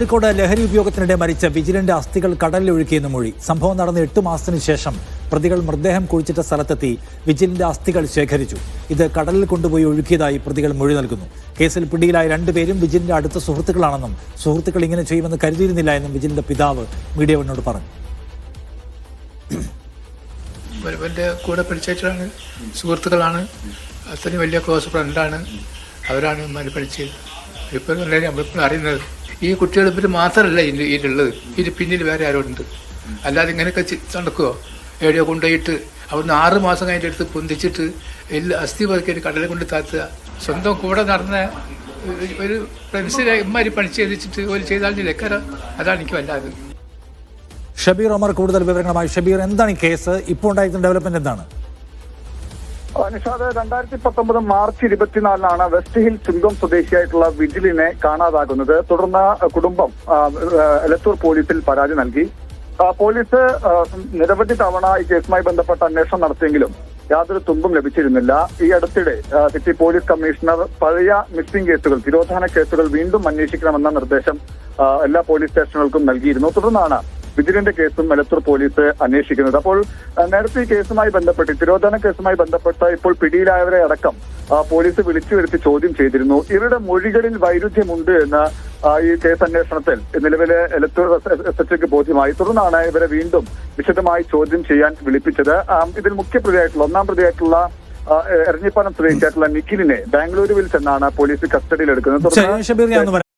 കോഴിക്കോട് ലഹരി ഉപയോഗത്തിനിടെ മരിച്ച വിജിലന്റെ അസ്ഥികൾ കടലിലൊഴുക്കിയെന്ന് മൊഴി. സംഭവം നടന്ന് 8 മാസത്തിന് ശേഷം പ്രതികൾ മൃതദേഹം കുഴിച്ചിട്ട സ്ഥലത്തെത്തി വിജിലന്റെ അസ്ഥികൾ ശേഖരിച്ചു. ഇത് കടലിൽ കൊണ്ടുപോയി ഒഴുക്കിയതായി പ്രതികൾ മൊഴി നൽകുന്നു. കേസിൽ പിടിയിലായ 2 പേരും വിജിലിന്റെ അടുത്ത സുഹൃത്തുക്കളാണെന്നും സുഹൃത്തുക്കൾ ഇങ്ങനെ ചെയ്യുമെന്ന് കരുതിയിരുന്നില്ല എന്നും വിജിലിന്റെ പിതാവ് മീഡിയ വണ്ണോട് പറഞ്ഞു. എൻ്റെ കൂടെ പഠിച്ചിട്ടാണ്, സുഹൃത്തുക്കളാണ്, അത്രയും വലിയ ക്ലോസ് ഫ്രണ്ടാണ്, അവരാണ് പഠിച്ചത്. ഇപ്പോൾ നമ്മളിപ്പോൾ അറിയുന്നത് ഈ കുട്ടികൾ ഇവർ മാത്രമല്ല ഇതിലുള്ളത്, ഇതിന് പിന്നിൽ വേറെ ആരോടുണ്ട്. അല്ലാതെ ഇങ്ങനെയൊക്കെ നടക്കുമോ? എവിടെയോ കൊണ്ടുപോയിട്ട് അവിടുന്ന് 6 മാസം കഴിഞ്ഞിട്ട് എടുത്ത് പൊന്തിച്ചിട്ട് അസ്ഥി പതുക്കിയിട്ട് കടലിൽ കൊണ്ട് താത്തുക. സ്വന്തം കൂടെ നടന്ന ഒരു ഫ്രണ്ട്സിനെ ഇമ്മാരി പണിച്ച് ചെയ്തിട്ട് ഒരു ചെയ്താൽ ലെക്കറ. അതാണ് എനിക്ക് വല്ലാതെ. ഷബീർ ഒമർ കൂടുതൽ വിവരങ്ങളുമായി. ഷബീർ, എന്താണ് ഈ കേസ്? ഇപ്പോൾ ഉണ്ടായിരുന്ന ഡെവലപ്മെന്റ് എന്താണ്? നിഷാദ്, 2019 മാർച്ച് 24 വെസ്റ്റ് ഹിൽ ചുങ്കം സ്വദേശിയായിട്ടുള്ള വിജിലിനെ കാണാതാകുന്നത്. തുടർന്ന് കുടുംബം എലത്തൂർ പോലീസിൽ പരാതി നൽകി. പോലീസ് നിരവധി തവണ ഈ കേസുമായി ബന്ധപ്പെട്ട അന്വേഷണം നടത്തിയെങ്കിലും യാതൊരു തുമ്പും ലഭിച്ചിരുന്നില്ല. ഈ അടുത്തിടെ സിറ്റി പോലീസ് കമ്മീഷണർ പഴയ മിസ്സിംഗ് കേസുകൾ, തിരോധാന കേസുകൾ വീണ്ടും അന്വേഷിക്കണമെന്ന നിർദ്ദേശം എല്ലാ പോലീസ് സ്റ്റേഷനുകൾക്കും നൽകിയിരുന്നു. തുടർന്നാണ് വിജിലന്റെ കേസും എലത്തൂർ പോലീസ് അന്വേഷിക്കുന്നത്. അപ്പോൾ നേരത്തെ ഈ കേസുമായി ബന്ധപ്പെട്ട്, തിരോധാന കേസുമായി ബന്ധപ്പെട്ട് ഇപ്പോൾ പിടിയിലായവരെ അടക്കം പോലീസ് വിളിച്ചു വരുത്തി ചോദ്യം ചെയ്തിരുന്നു. ഇവരുടെ മൊഴികളിൽ വൈരുദ്ധ്യമുണ്ട് എന്ന് ഈ കേസ് അന്വേഷണത്തിൽ നിലവിലെ എലത്തൂർ എസ്എച്ച്ഒക്ക് ബോധ്യമായി. തുടർന്നാണ് ഇവരെ വീണ്ടും വിശദമായി ചോദ്യം ചെയ്യാൻ വിളിപ്പിച്ചത്. ഇതിൽ മുഖ്യപ്രതിയായിട്ടുള്ള 1ാം പ്രതിയായിട്ടുള്ള എരഞ്ഞിപ്പാലം സ്വദേശിയായിട്ടുള്ള നിഖിലിനെ ബാംഗ്ലൂരുവിൽ ചെന്നാണ് പോലീസ് കസ്റ്റഡിയിൽ എടുക്കുന്നത്.